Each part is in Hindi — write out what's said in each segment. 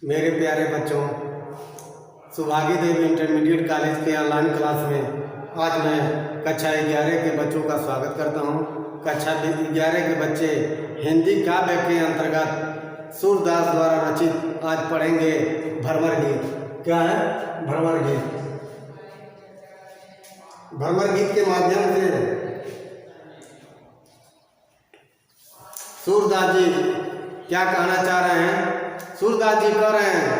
मेरे प्यारे बच्चों, सुभागी देवी इंटरमीडिएट कॉलेज के ऑनलाइन क्लास में आज मैं कक्षा 11 के बच्चों का स्वागत करता हूं। कक्षा 11 के बच्चे हिंदी काव्य के अंतर्गत सूरदास द्वारा रचित आज पढ़ेंगे भ्रमर गीत। क्या है भ्रमर गीत? भ्रमर गीत के माध्यम से सूरदास जी क्या कहना चाह रहे हैं? सूरदास जी कह रहे हैं,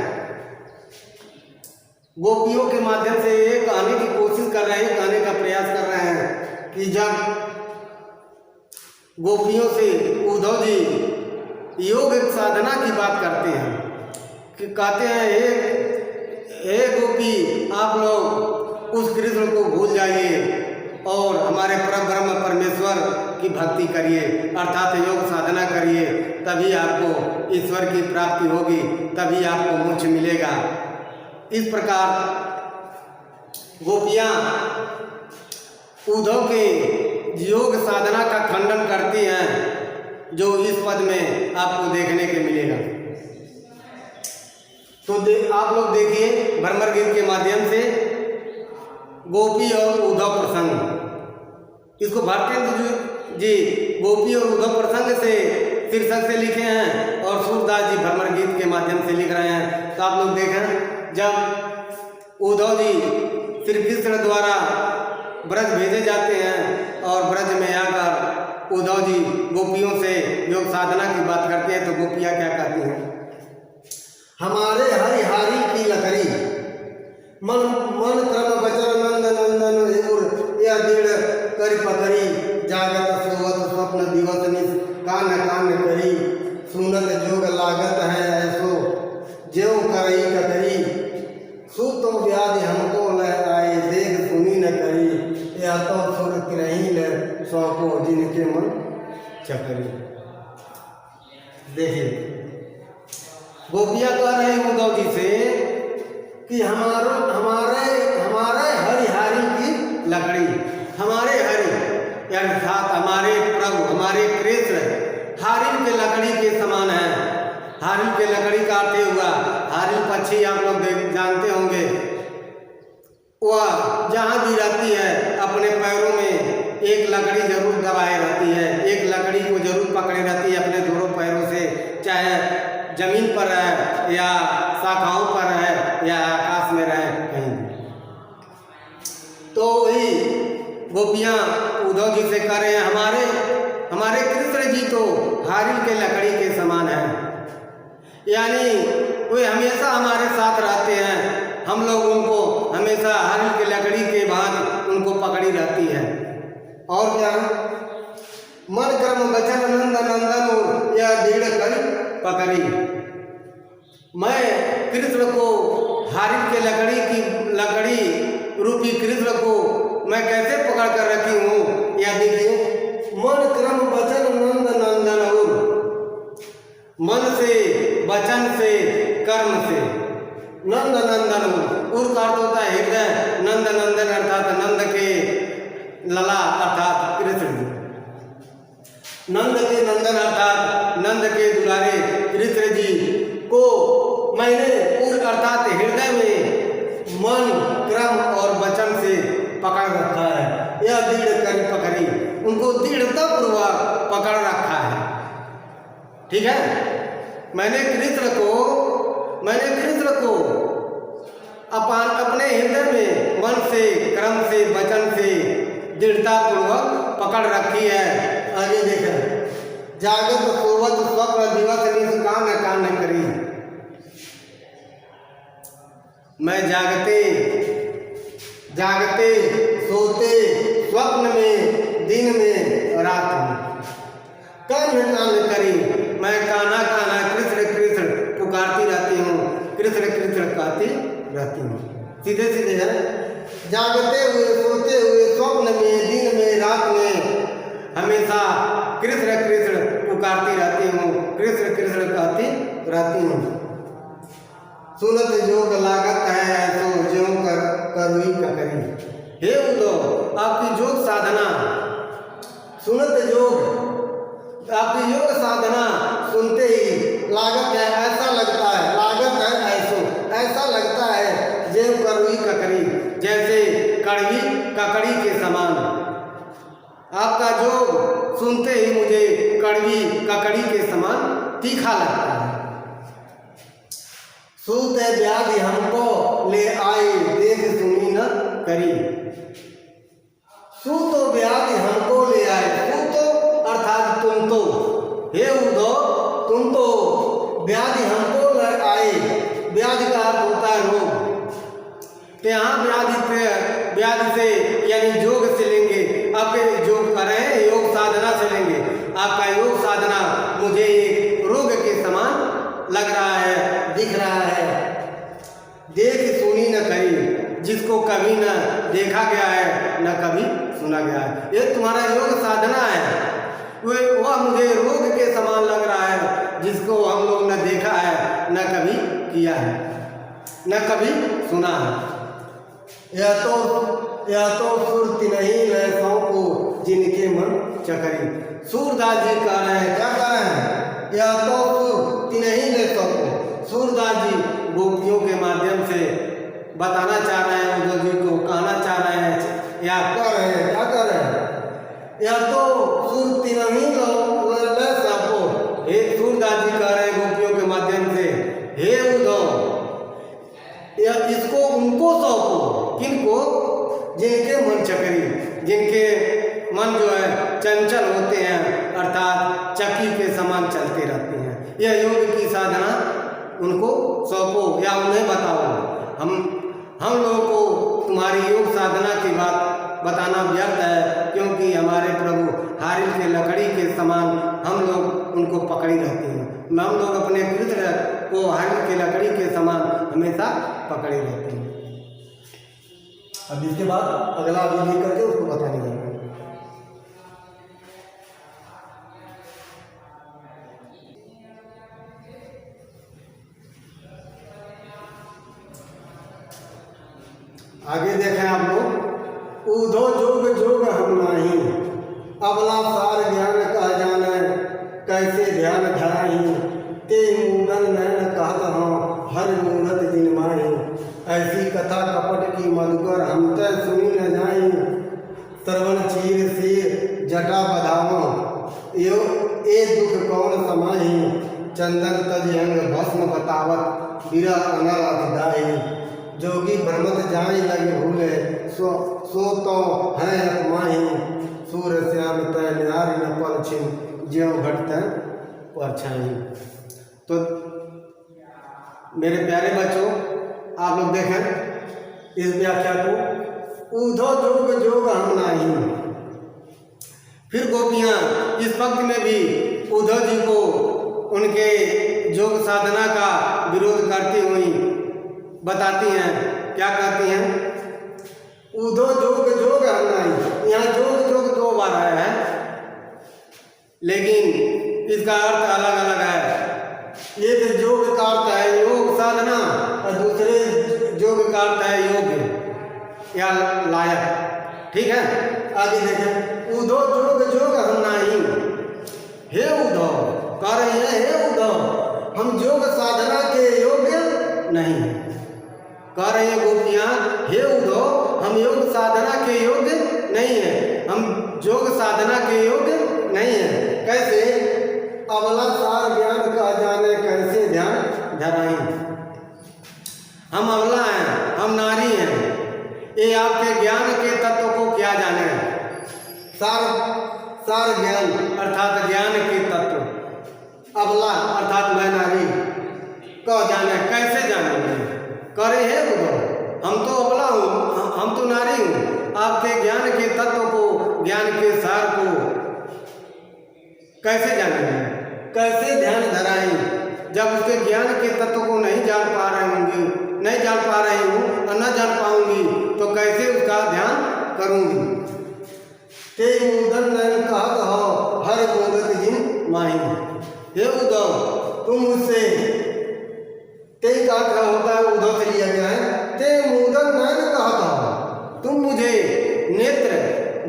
गोपियों के माध्यम से ये कहने की कोशिश कर रहे हैं, कहने का प्रयास कर रहे हैं कि जब गोपियों से उद्धव जी योग साधना की बात करते हैं कि कहते हैं हे गोपी, आप लोग उस कृष्ण को भूल जाइए और हमारे परब्रह्म परमेश्वर की भक्ति करिए, अर्थात योग साधना करिए, तभी आपको ईश्वर की प्राप्ति होगी, तभी आपको मोक्ष मिलेगा। इस प्रकार गोपियाँ उद्धव के योग साधना का खंडन करती हैं, जो इस पद में आपको देखने के मिलेगा। तो आप लोग देखिए भ्रमर गीत के माध्यम से गोपी और उद्धव प्रसंग, इसको भारतेंदु जी गोपी और उद्धव प्रसंग से शीर्षक से लिखे हैं और सूरदास जी भ्रमर गीत के माध्यम से लिख रहे हैं। तो आप लोग देखें, जब उद्धव जी श्री कृष्ण द्वारा ब्रज भेजे जाते हैं और ब्रज में आकर उद्धव जी गोपियों से योग साधना की बात करते हैं, तो गोपियाँ क्या कहती हैं? हमारे हरिहारी की लकड़ी मन मन क्रम बचन नंद नंदन या दृढ़ करी पकड़ी, जागत सोवत स्वप्न दिवस निस कान कान करी, सुनत जोग लागत है ऐसो ज्यों करई कतरी, सूतो व्याधि हमको न आए देख सुनी न करी, या तो सुर किरही ल सौको जिनके मन चकरी। देखिए गोपियाँ कह रहे हैं उद्धव जी से कि हमारे हरिहारी की लकड़ी, हमारे हरि अर्थात हमारे प्रभु हमारे कृष्ण हारिल के लकड़ी के समान है। हारिल के लकड़ी का अर्थ हुआ, हारिल पक्षी आप लोग जानते होंगे, वह जहाँ भी रहती है अपने पैरों में एक लकड़ी जरूर दबाए रहती है, एक लकड़ी को जरूर पकड़े रहती है अपने दोनों पैरों से, चाहे जमीन पर है या शाखाओं पर है या आकाश में रहे कहीं। तो वही गोपियाँ उद्धव जी से कह रहे हैं, हमारे कृष्ण जी तो हारिल के लकड़ी के समान है, यानी वे हमेशा हमारे साथ रहते हैं, हम लोग उनको हमेशा हारिल के लकड़ी के भांति उनको पकड़ी रहती है। और क्या? मन कर्म बचन नंद नंदन या दृढ़ करी पकड़ी, मैं कृष्ण को हारिल के लकड़ी रूपी कृष्ण को मैं कैसे पकड़ कर रखी हूँ? या देखिए, मन क्रम वचन नंद नंदन, मन से वचन से कर्म से नंद नंदन, उर का अर्थ होता है हृदय, नंद नंदन अर्थात नंद के लला अर्थात कृष्ण, नंद के नंदन अर्थात नंद के दुलारे कृष्ण जी को मैंने उर अर्थात हृदय में मन क्रम और वचन से पकड़ रखा है, यह दृढ़ कर पकड़ी, उनको दृढ़ता पूर्वक पकड़ रखा है। ठीक है, मैंने कृष्ण को अपने हृदय में मन से क्रम से वचन से दृढ़ता पूर्वक पकड़ रखी है। आगे देखें, जागत सोवत स्वप्न दिवस निस कान कान करी, मैं जागते सोते स्वप्न में दिन में रात में कान कान करी, मैं काना काना कृष्ण कृष्ण पुकारती रहती हूँ, कृष्ण कृष्ण कहती रहती हूँ। सीधे सीधे है, जागते हुए सोते हुए स्वप्न में दिन में रात में हमेशा कृष्ण कृष्ण पुकारती रहती हूँ, कृष्ण कृष्ण कहती रहती हूँ। सुनत जोग लागत है ऐसो ज्यों करुई ककरी, हे उद्धव आपकी योग साधना, सुनत योग आपकी योग साधना सुनते ही लागत है, ऐसा लगता है, लागत है समान। आपका जोग सुनते ही मुझे ककड़ी के समान तीखा लगता है। सूत व्याधि हमको ले आए, देख सुनी न करी। सूत व्याधि हमको ले आए, सूत अर्थात तुम तो, हे उद्धव तुम तो व्याधि हमको ले आए। व्याधि का अर्थ होता है रोग। तो यहाँ व्याधि से यानी योग से लेंगे। आपके योग कर रहे हैं, योग साधना से लेंगे। आपका योग साधना मुझे एक रोग के समान लग रहा है, दिख रहा है। देख सुनी न करी, जिसको कभी न देखा गया है न कभी सुना गया है। ये तुम्हारा योग साधना है, वह मुझे रोग के समान लग रहा है, जिसको हम लोग न देखा है न कभी किया है न कभी सुना है। यह तो सुरति नहीं वैसों को जिनके मन चकरी। सूरदास जी कह रहे हैं, क्या कह रहे हैं? यह तो सुरति नहीं वैसों को। सूरदास जी गोपियों के माध्यम से बताना चाह रहे हैं, उद्धव जी को कहना चाह रहे हैं, या कह रहे हैं, क्या कह रहे हैं? यह तो सुरति नहीं वैसों को। हे सूरदास जी कह रहे हैं गोपियों के माध्यम से, हे उद्धव इसको उनको सौंपो। किनको? जिनके मन चकरी, जिनके मन जो है चंचल होते हैं, अर्थात चक्की के समान चलते रहते हैं। यह योग की साधना उनको सौंपो या उन्हें बताओ। हम लोगों को तुम्हारी योग साधना की बात बताना व्यर्थ है, क्योंकि हमारे प्रभु हारिल के लकड़ी के समान हम लोग उनको पकड़ी रहते हैं। हम लोग अपने कृष्ण को हारिल के लकड़ी के समान हमेशा पकड़े रहते हैं। अब इसके बाद अगला विधि करके उसको बताने जाएंगे। आगे देखें आप लोग। ऊधो जोग जोग हम नाही, अबला सार ज्ञान कह जाने, कैसे ध्यान धराही। ते मूडन नैन कहत हूँ, हर मूढ़त दिन माही। ऐसी कथा कपट की मधुकर हम तय सुनी न जाई। श्रवण चीर से जटा बधाव, यो ए दुख कौन समाही। चंदन तज अंग भस्म बतावत, बिरह अनर अधिदाई। जोगी भ्रमत जाई लगे भूले, सो तो हैं अपमाही। सूर श्याम तय नारी न पल छिन, ज्यों घटते परछाई। तो मेरे प्यारे बच्चों, आप लोग देखें इस व्याख्या को। ऊधो जोग जोग हम नाही। फिर गोपियाँ इस वक्त में भी उद्धव जी को उनके योग साधना का विरोध करती हुई बताती हैं। क्या कहती हैं? ऊधो जोग जोग हम नाही। यहाँ जोग जोग दो बार आया है, लेकिन इसका अर्थ अलग अलग है। एक योग का अर्थ है योग साधना, और दूसरे योग का अर्थ है योग या लायक। ठीक है, आगे देखें। उद्धव जोग जोग हम नाही। हे उद्धव कह रहे हैं, हे उद्धव हम योग साधना के योग्य नहीं। कह रहे हैं गोपियाँ, हे उद्धव हम योग साधना के योग्य नहीं है, हम योग साधना के योग्य नहीं है। कैसे? अबला सार ज्ञान का जाने, कैसे ध्यान धराई। हम अबला हैं, हम नारी हैं, ये आपके ज्ञान के तत्व को क्या जाने। सार ज्ञान अर्थात ज्ञान के तत्व, अबला अर्थात मैं नारी को जाने, कैसे जानेंगे। करे है उद्धव हम तो अबला हूँ, हम तो नारी हूँ, आपके ज्ञान के तत्व को, ज्ञान के सार को कैसे जानेंगे, कैसे ध्यान धराई। जब उसके ज्ञान के तत्व को नहीं जान पा रही हूँ और न जान पाऊंगी, तो कैसे उसका ध्यान करूंगी। ते मूदन नैन कहत हो, हर मूदत जिन माही। हे उद्धव तुम मुझसे, ते का अर्थ होता है उद्धव से लिया गया है। ते मूदन नैन कहत हो, तुम मुझे नेत्र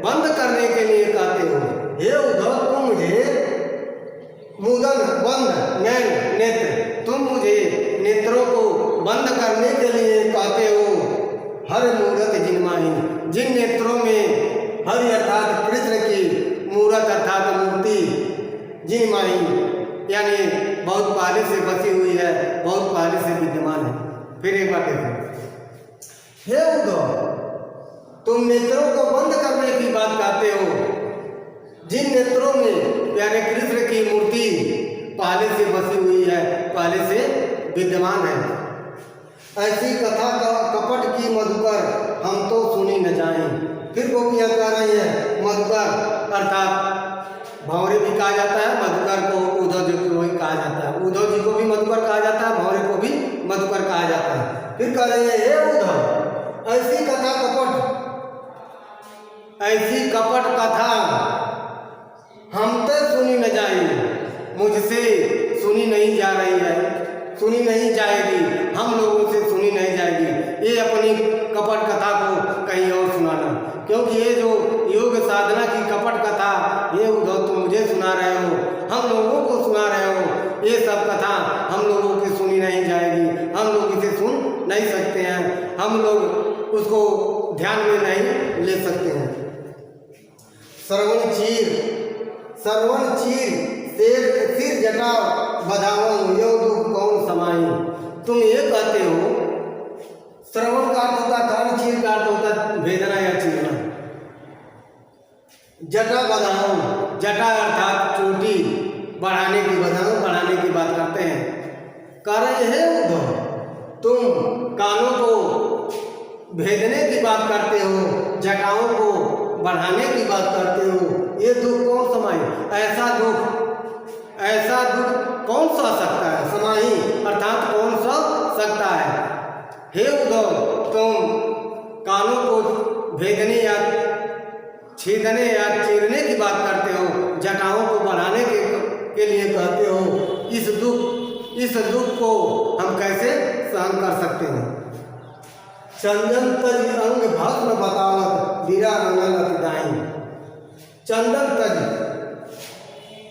बंद करने के लिए कहते हो। हे उद्धव तुम मुझे मूदन बंद नैन नेत्र, तुम मुझे नेत्रों को बंद करने के लिए कहते हो। हर मूर्त जिनमाही, जिन नेत्रों में से बसी हुई है, बहुत पहले से विद्यमान है। फिर एक बार देखो, हे उद्धव, तुम नेत्रों को बंद करने की बात कहते हो, जिन नेत्रों में प्यारे कृष्ण की मूर्ति पहले से बसी हुई है, पहले से विद्यमान है, ऐसी कथा का कपट की मधुकर हम तो सुनी न जाएं। फिर गोपियाँ कह रही है मधुकर अर्थात भंवरे भी कहा जाता है, मधुकर को उद्धव जी को भी कहा जाता है, उद्धव जी को भी मधुकर कहा जाता है, भंवरे को भी मधुकर कहा जाता है। फिर कह रहे हैं हे उद्धव, ऐसी कथा कपट, ऐसी कपट कथा हम तो सुनी न जाएगी, मुझसे सुनी नहीं जा रही है, सुनी नहीं जाएगी, हम लोगों से सुनी नहीं जाएगी। ये अपनी कपट कथा को कहीं और सुनाना, क्योंकि ये जो योग साधना की कपट कथा ये उद्धव तुम मुझे सुना रहे हो, हम लोगों को सुना रहे हो, ये सब कथा हम लोगों की सुनी नहीं जाएगी, हम लोग इसे सुन नहीं सकते हैं, हम लोग उसको ध्यान में नहीं ले सकते हैं। श्रवण चीर सिर जटा बधाऊं यो दुख कौन समाई। तुम ये कहते हो, श्रवण का अर्थ होता कान, चीर का अर्थ होता वेदना या चीरना, जटा बधाऊं, जटा अर्थात चोटी बढ़ाने की, बधाऊं बढ़ाने की बात करते हैं। कह रहे हैं उद्धव, तुम कानों को भेदने की बात करते हो, जटाओं को बढ़ाने की बात करते हो, ये दुख कौन समाई, ऐसा दुख कौन सा सकता है, समाही अर्थात कौन सा सकता है। हे उद्धव, तुम कानों को भेदने या छेदने या चीरने की बात करते हो, जटाओं को बढ़ाने के लिए कहते हो, इस दुख को हम कैसे सहन कर सकते हैं। चंदन तज अंग भस्म बतावत वीरा रंगल दाई। चंदन तज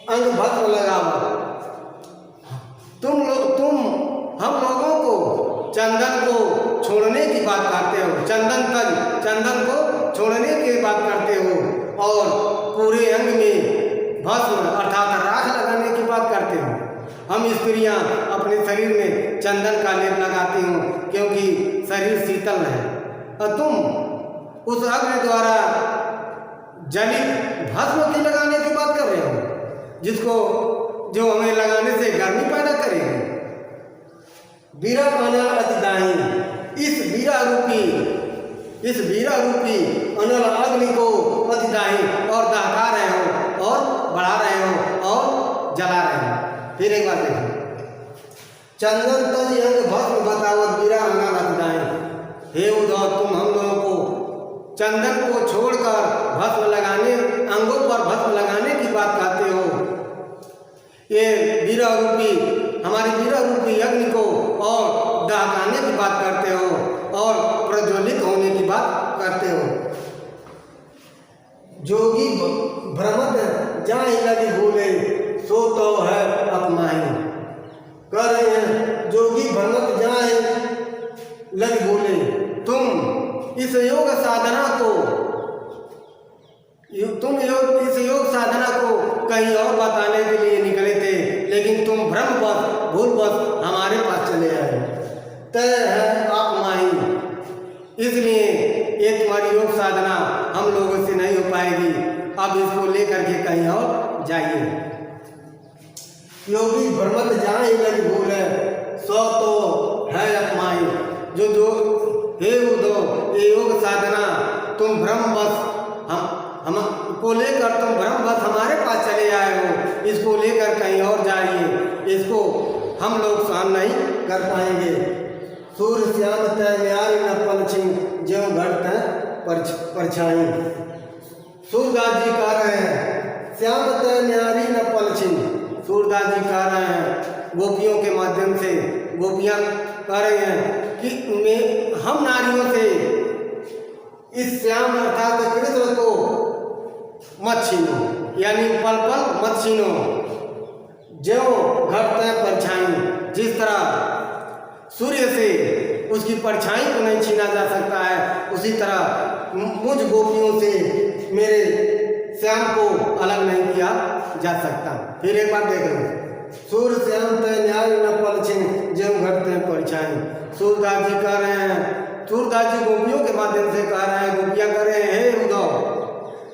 अंग भस्म लगावत, हम लोगों को चंदन को छोड़ने की बात करते हो, चंदन को छोड़ने की बात करते हो, और पूरे अंग में भस्म अर्थात राख लगाने की बात करते हो। हम स्त्रियां अपने शरीर में चंदन का लेप लगाती हूँ, क्योंकि शरीर शीतल है, और तुम उस अग्नि द्वारा जलित भस्म की लगाने की बात कर रहे हो, जो हमें लगाने से गर्मी पैदा करेगी। वीरा अनल अतिदाई, इस वीरा रूपी अनल अग्नि को अतिदाई और दहका रहे हो, और बढ़ा रहे हो, और जला रहे हो। फिर एक बार देखो, चंदन तज अंग भस्म बतावत वीरा अनल अतिदाई। हे उद्धव, तुम हम लोगों को चंदन को छोड़कर भस्म लगाने, अंगों पर भस्म लगाने की बात कहते हो। ये हमारी वीरा रूपी अग्नि को और दहकाने की बात करते हो, और प्रज्वलित होने की बात करते हो। जोगी भ्रमत जाहि लगी भूले, सो तो है अपमाही। कह रहे हैं जोगी भ्रमत जाहि लगी भूले, तुम इस योग साधना को कहीं और बताने के लिए निकले थे, लेकिन तुम भ्रमवश भूलवश हमारे पास चले आए। तय है आप माही, इसलिए ये तुम्हारी योग साधना हम लोगों से नहीं हो पाएगी, अब इसको लेकर के कहीं और जाइए। योगी भ्रमत जाए लग भूले, सो तो है अपमाई। जो हे उद्धव, ये योग साधना तुम भ्रमवश हम को लेकर तुम भ्रमवश हमारे पास चले आए हो, इसको लेकर कहीं और जाइए, इसको हम लोग सहन नहीं कर पाएंगे। सूर्य श्याम तय न्यारी न पलछिन, ज्यों घट परछाई। सूरदास जी कह रहे हैं श्याम तय न्यारी न पलछिन, सूरदास जी कह रहे हैं गोपियों के माध्यम से, गोपियाँ कह रहे हैं कि हम नारियों से इस श्याम अर्थात कृष्ण को मत छीनो, यानी पल पल मत छीनो। ज्यों घटते परछाई, जिस तरह सूर्य से उसकी परछाई को नहीं छीना जा सकता है, उसी तरह मुझ गोपियों से मेरे श्याम को अलग नहीं किया जा सकता। फिर एक बार देख लो, सूर श्याम तय न्याय न पलछिन जब घटते परछाई। सूरदास जी कह रहे हैं, सूरदास जी गोपियों के माध्यम से कह रहे हैं, गोपियाँ कह रहे हैं, हे उद्धव,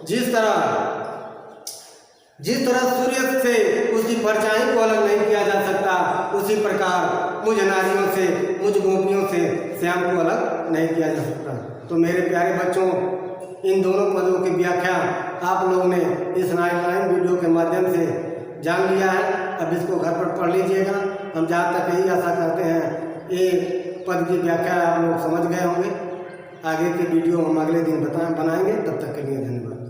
जिस तरह सूर्य से उसकी परछाई को अलग नहीं किया जा सकता, उसी प्रकार मुझ नारियों से, मुझ गोपियों से श्याम को अलग नहीं किया जा सकता। तो मेरे प्यारे बच्चों, इन दोनों पदों की व्याख्या आप लोगों ने इस ऑनलाइन वीडियो के माध्यम से जान लिया है। अब इसको घर पर पढ़ लीजिएगा। हम जहाँ तक यही आशा करते हैं ये पद की व्याख्या आप लोग समझ गए होंगे। आगे के वीडियो हम अगले दिन बनाएंगे। तब तक के लिए धन्यवाद।